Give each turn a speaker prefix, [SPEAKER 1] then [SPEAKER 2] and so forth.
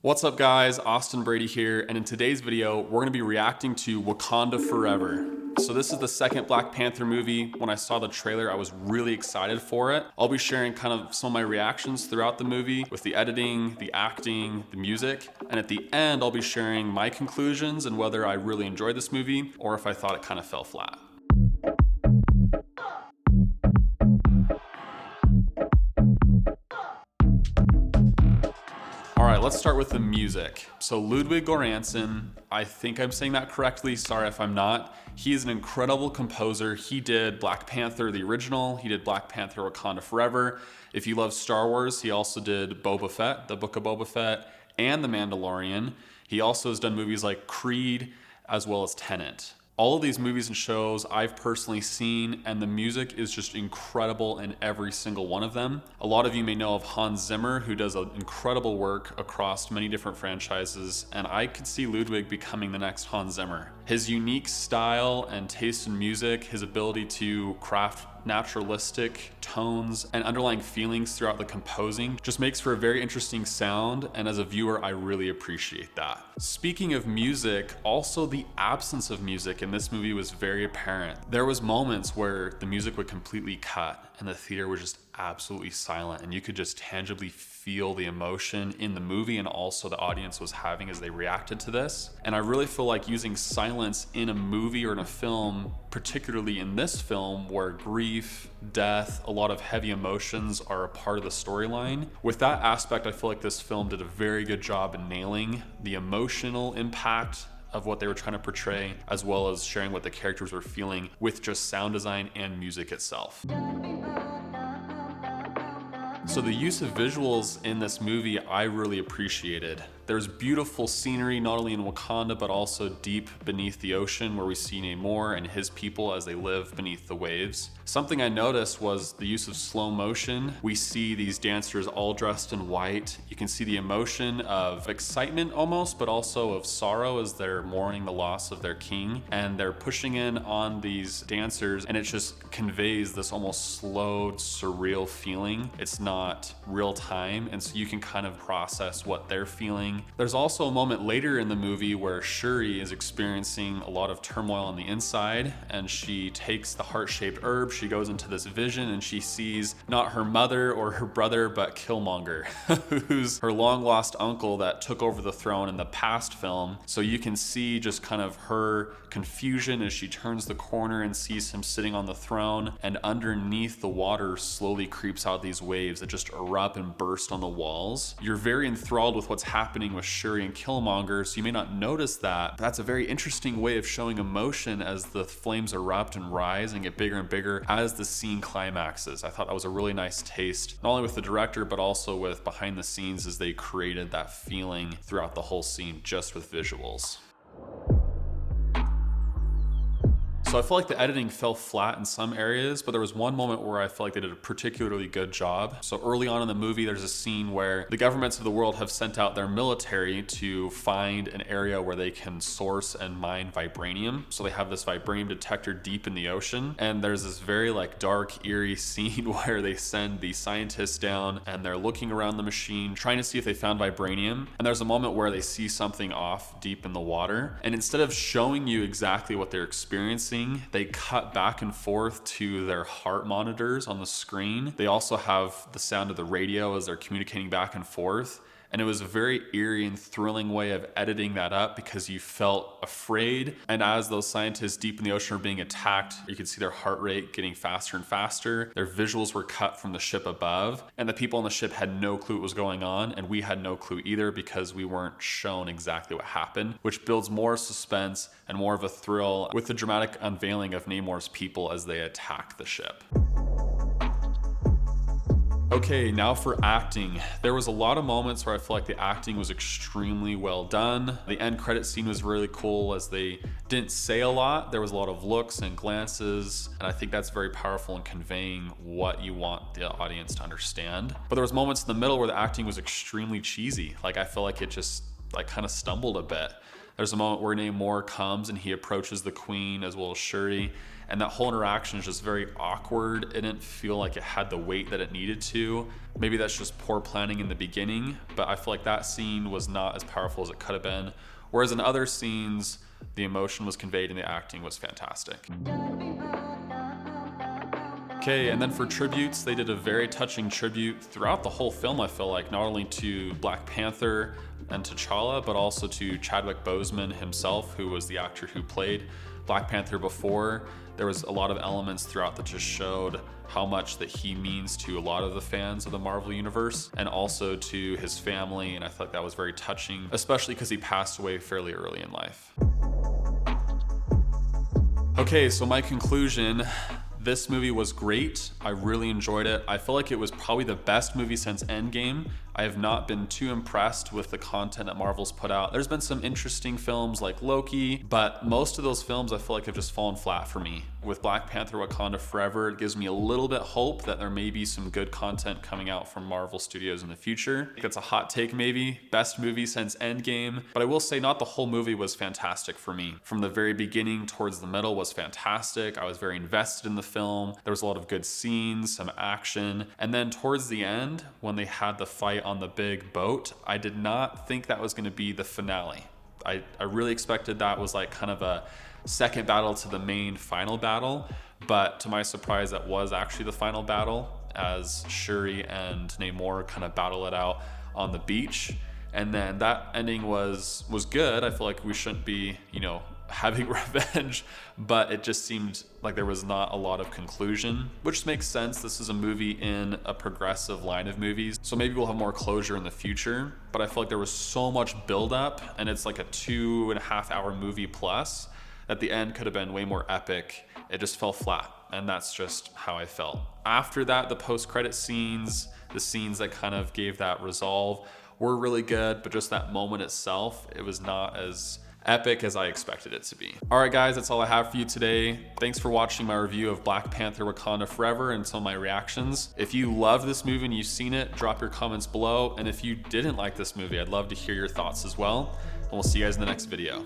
[SPEAKER 1] What's up guys, Austin Brady here, and in today's video, we're gonna be reacting to Wakanda Forever. So this is the second Black Panther movie. When I saw the trailer, I was really excited for it. I'll be sharing kind of some of my reactions throughout the movie with the editing, the acting, the music, and at the end, I'll be sharing my conclusions and whether I really enjoyed this movie or if I thought it kind of fell flat. All right, let's start with the music. So Ludwig Göransson, I think I'm saying that correctly, sorry if I'm not. He is an incredible composer. He did Black Panther, the original. He did Black Panther, Wakanda Forever. If you love Star Wars, he also did Boba Fett, the Book of Boba Fett, and The Mandalorian. He also has done movies like Creed, as well as Tenet. All of these movies and shows I've personally seen, and the music is just incredible in every single one of them. A lot of you may know of Hans Zimmer, who does incredible work across many different franchises, and I could see Ludwig becoming the next Hans Zimmer. His unique style and taste in music, his ability to craft naturalistic tones and underlying feelings throughout the composing just makes for a very interesting sound, and as a viewer I really appreciate that. Speaking of music, also the absence of music in this movie was very apparent. There was moments where the music would completely cut and the theater was just absolutely silent, and you could just tangibly feel the emotion in the movie and also the audience was having as they reacted to this. And I really feel like using silence in a movie or in a film, particularly in this film where grief, death, a lot of heavy emotions are a part of the storyline. With that aspect, I feel like this film did a very good job in nailing the emotional impact of what they were trying to portray, as well as sharing what the characters were feeling with just sound design and music itself. So the use of visuals in this movie I really appreciated. There's beautiful scenery not only in Wakanda but also deep beneath the ocean where we see Namor and his people as they live beneath the waves. Something I noticed was the use of slow motion. We see these dancers all dressed in white. You can see the emotion of excitement almost, but also of sorrow as they're mourning the loss of their king, and they're pushing in on these dancers, and it just conveys this almost slowed, surreal feeling. It's not real time, and so you can kind of process what they're feeling. There's also a moment later in the movie where Shuri is experiencing a lot of turmoil on the inside, and she takes the heart-shaped herb, she goes into this vision, and she sees not her mother or her brother, but Killmonger, who's her long-lost uncle that took over the throne in the past film. So you can see just kind of her confusion as she turns the corner and sees him sitting on the throne, and underneath the water slowly creeps out these waves that just erupt and burst on the walls. You're very enthralled with what's happening with Shuri and Killmonger, so you may not notice that, but that's a very interesting way of showing emotion as the flames erupt and rise and get bigger and bigger as the scene climaxes. I thought that was a really nice taste, not only with the director, but also with behind the scenes as they created that feeling throughout the whole scene just with visuals. So I feel like the editing fell flat in some areas, but there was one moment where I felt like they did a particularly good job. So early on in the movie, there's a scene where the governments of the world have sent out their military to find an area where they can source and mine vibranium. So they have this vibranium detector deep in the ocean, and there's this very like dark, eerie scene where they send the scientists down and they're looking around the machine, trying to see if they found vibranium. And there's a moment where they see something off deep in the water, and instead of showing you exactly what they're experiencing, they cut back and forth to their heart monitors on the screen. They also have the sound of the radio as they're communicating back and forth. And it was a very eerie and thrilling way of editing that up because you felt afraid. And as those scientists deep in the ocean are being attacked, you could see their heart rate getting faster and faster. Their visuals were cut from the ship above, and the people on the ship had no clue what was going on, and we had no clue either because we weren't shown exactly what happened, which builds more suspense and more of a thrill with the dramatic unveiling of Namor's people as they attack the ship. Okay, now for acting. There was a lot of moments where I feel like the acting was extremely well done. The end credit scene was really cool as they didn't say a lot. There was a lot of looks and glances, and I think that's very powerful in conveying what you want the audience to understand. But there was moments in the middle where the acting was extremely cheesy. Like I felt like it just like kind of stumbled a bit. There's a moment where Namor comes and he approaches the Queen as well as Shuri, and that whole interaction is just very awkward. It didn't feel like it had the weight that it needed to. Maybe that's just poor planning in the beginning, but I feel like that scene was not as powerful as it could have been. Whereas in other scenes, the emotion was conveyed and the acting was fantastic. Okay, and then for tributes, they did a very touching tribute throughout the whole film, I feel like, not only to Black Panther and T'Challa, but also to Chadwick Boseman himself, who was the actor who played Black Panther before. There was a lot of elements throughout that just showed how much that he means to a lot of the fans of the Marvel Universe, and also to his family, and I feel like that was very touching, especially because he passed away fairly early in life. Okay, so my conclusion, this movie was great. I really enjoyed it. I feel like it was probably the best movie since Endgame. I have not been too impressed with the content that Marvel's put out. There's been some interesting films like Loki, but most of those films I feel like have just fallen flat for me. With Black Panther Wakanda Forever, it gives me a little bit hope that there may be some good content coming out from Marvel Studios in the future. I think it's a hot take maybe, best movie since Endgame, but I will say not the whole movie was fantastic for me. From the very beginning towards the middle was fantastic. I was very invested in the film. There was a lot of good scenes, some action, and then towards the end, when they had the fight on the big boat, I did not think that was going to be the finale. I really expected that was like kind of a second battle to the main final battle, but to my surprise, that was actually the final battle as Shuri and Namor kind of battle it out on the beach. And then that ending was good. I feel like we shouldn't be, having revenge, but it just seemed like there was not a lot of conclusion, which makes sense. This is a movie in a progressive line of movies, so maybe we'll have more closure in the future, but I feel like there was so much buildup, and it's like a 2.5 hour movie plus, that the end could have been way more epic. It just fell flat, and that's just how I felt. After that, the post-credit scenes, the scenes that kind of gave that resolve were really good, but just that moment itself, it was not as epic as I expected it to be. All right, guys, that's all I have for you today. Thanks for watching my review of Black Panther Wakanda Forever and some of my reactions. If you love this movie and you've seen it, drop your comments below. And if you didn't like this movie, I'd love to hear your thoughts as well. And we'll see you guys in the next video.